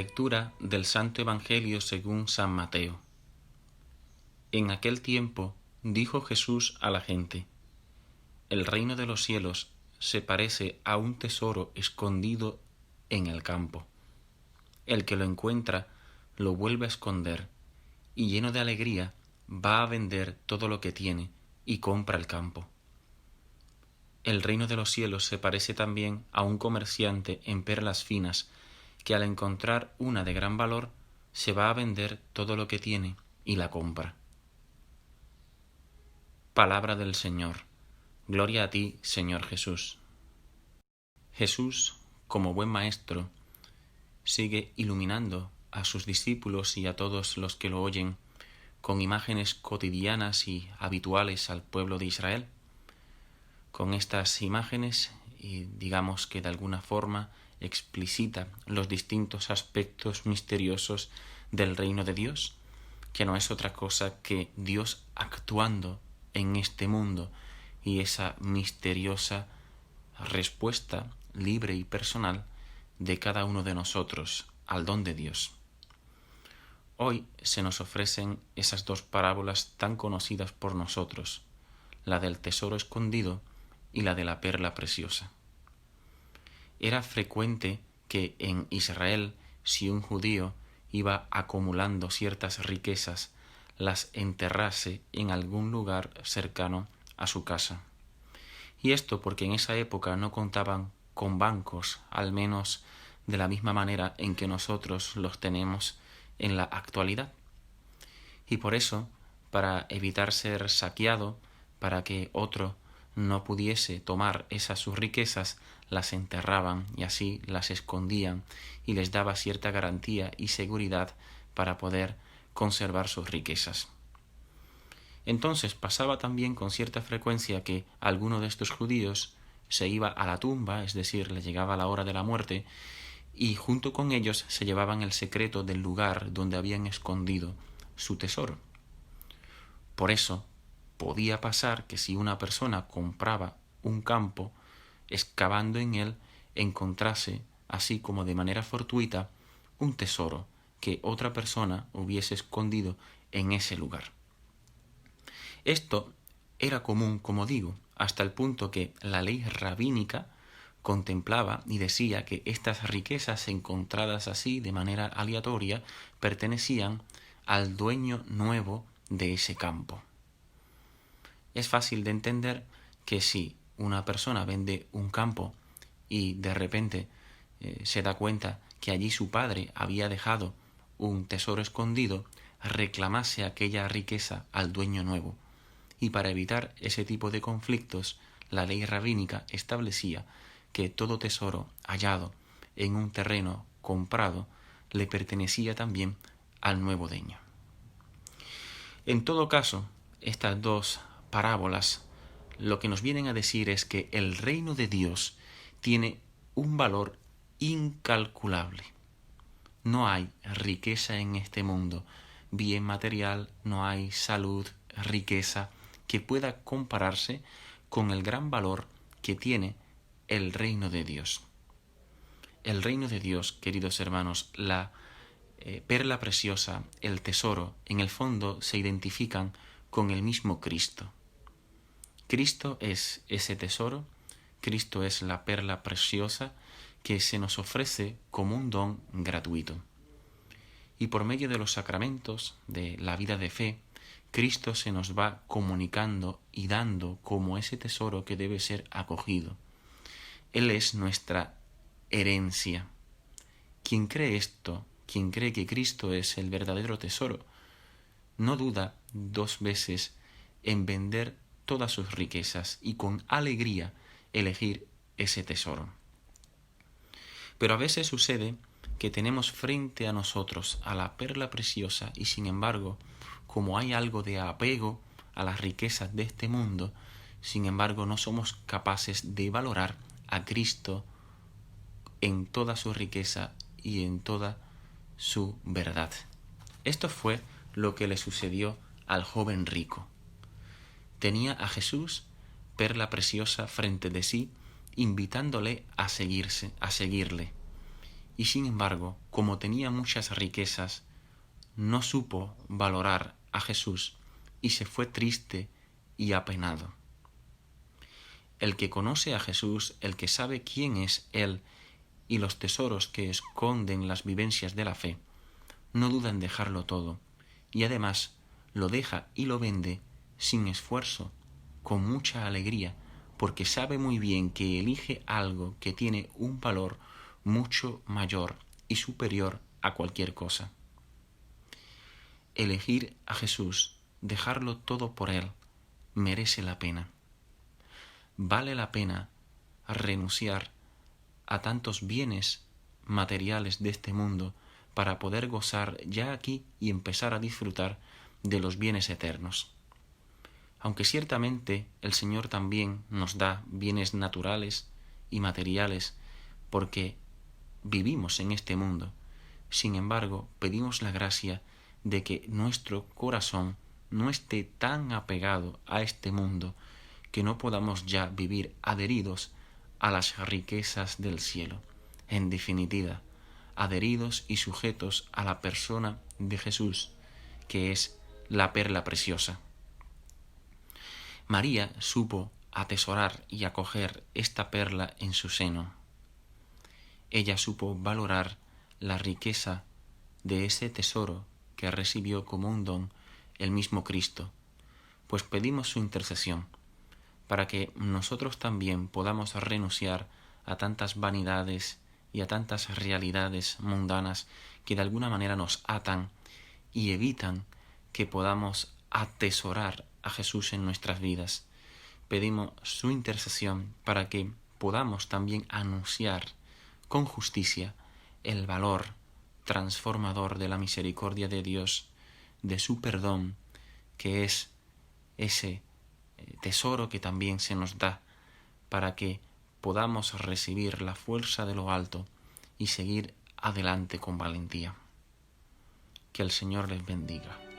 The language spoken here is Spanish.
Lectura del Santo Evangelio según San Mateo. En aquel tiempo dijo Jesús a la gente: El reino de los cielos se parece a un tesoro escondido en el campo. El que lo encuentra lo vuelve a esconder, y lleno de alegría va a vender todo lo que tiene y compra el campo. El reino de los cielos se parece también a un comerciante en perlas finas, que al encontrar una de gran valor se va a vender todo lo que tiene y la compra. Palabra del Señor. Gloria a ti, Señor Jesús. Jesús, como buen maestro, sigue iluminando a sus discípulos y a todos los que lo oyen con imágenes cotidianas y habituales al pueblo de Israel. Con estas imágenes, y digamos que de alguna forma explicita los distintos aspectos misteriosos del reino de Dios, que no es otra cosa que Dios actuando en este mundo y esa misteriosa respuesta libre y personal de cada uno de nosotros al don de Dios. Hoy se nos ofrecen esas dos parábolas tan conocidas por nosotros, la del tesoro escondido y la de la perla preciosa. Era frecuente que en Israel, si un judío iba acumulando ciertas riquezas, las enterrase en algún lugar cercano a su casa. Y esto porque en esa época no contaban con bancos, al menos de la misma manera en que nosotros los tenemos en la actualidad. Y por eso, para evitar ser saqueado, para que otro no pudiese tomar esas sus riquezas, las enterraban y así las escondían y les daba cierta garantía y seguridad para poder conservar sus riquezas. Entonces pasaba también con cierta frecuencia que alguno de estos judíos se iba a la tumba, es decir, le llegaba la hora de la muerte, y junto con ellos se llevaban el secreto del lugar donde habían escondido su tesoro. Por eso podía pasar que si una persona compraba un campo, excavando en él, encontrase, así como de manera fortuita, un tesoro que otra persona hubiese escondido en ese lugar. Esto era común, como digo, hasta el punto que la ley rabínica contemplaba y decía que estas riquezas encontradas así de manera aleatoria pertenecían al dueño nuevo de ese campo. Es fácil de entender que si una persona vende un campo y de repente se da cuenta que allí su padre había dejado un tesoro escondido, reclamase aquella riqueza al dueño nuevo. Y para evitar ese tipo de conflictos, la ley rabínica establecía que todo tesoro hallado en un terreno comprado le pertenecía también al nuevo dueño. En todo caso, estas dos parábolas lo que nos vienen a decir es que el reino de Dios tiene un valor incalculable. No hay riqueza en este mundo, bien material, no hay salud, riqueza que pueda compararse con el gran valor que tiene el reino de Dios. El reino de Dios, queridos hermanos, la perla preciosa, el tesoro, en el fondo se identifican con el mismo Cristo. Cristo es ese tesoro, Cristo es la perla preciosa que se nos ofrece como un don gratuito. Y por medio de los sacramentos de la vida de fe, Cristo se nos va comunicando y dando como ese tesoro que debe ser acogido. Él es nuestra herencia. Quien cree esto, quien cree que Cristo es el verdadero tesoro, no duda dos veces en vender todas sus riquezas y con alegría elegir ese tesoro. Pero a veces sucede que tenemos frente a nosotros a la perla preciosa y sin embargo, como hay algo de apego a las riquezas de este mundo, sin embargo no somos capaces de valorar a Cristo en toda su riqueza y en toda su verdad. Esto fue lo que le sucedió al joven rico. Tenía a Jesús, perla preciosa, frente de sí, invitándole a seguirle. y sin embargo, como tenía muchas riquezas, no supo valorar a Jesús y se fue triste y apenado. El que conoce a Jesús, el que sabe quién es Él y los tesoros que esconden las vivencias de la fe, no duda en dejarlo todo, y además lo deja y lo vende sin esfuerzo, con mucha alegría, porque sabe muy bien que elige algo que tiene un valor mucho mayor y superior a cualquier cosa. Elegir a Jesús, dejarlo todo por Él, merece la pena. Vale la pena renunciar a tantos bienes materiales de este mundo para poder gozar ya aquí y empezar a disfrutar de los bienes eternos. Aunque ciertamente el Señor también nos da bienes naturales y materiales porque vivimos en este mundo, sin embargo pedimos la gracia de que nuestro corazón no esté tan apegado a este mundo que no podamos ya vivir adheridos a las riquezas del cielo. En definitiva, adheridos y sujetos a la persona de Jesús, que es la perla preciosa. María supo atesorar y acoger esta perla en su seno. Ella supo valorar la riqueza de ese tesoro que recibió como un don el mismo Cristo, pues pedimos su intercesión para que nosotros también podamos renunciar a tantas vanidades y a tantas realidades mundanas que de alguna manera nos atan y evitan que podamos atesorar a Jesús en nuestras vidas. Pedimos su intercesión para que podamos también anunciar con justicia el valor transformador de la misericordia de Dios, de su perdón, que es ese tesoro que también se nos da para que podamos recibir la fuerza de lo alto y seguir adelante con valentía. Que el Señor les bendiga.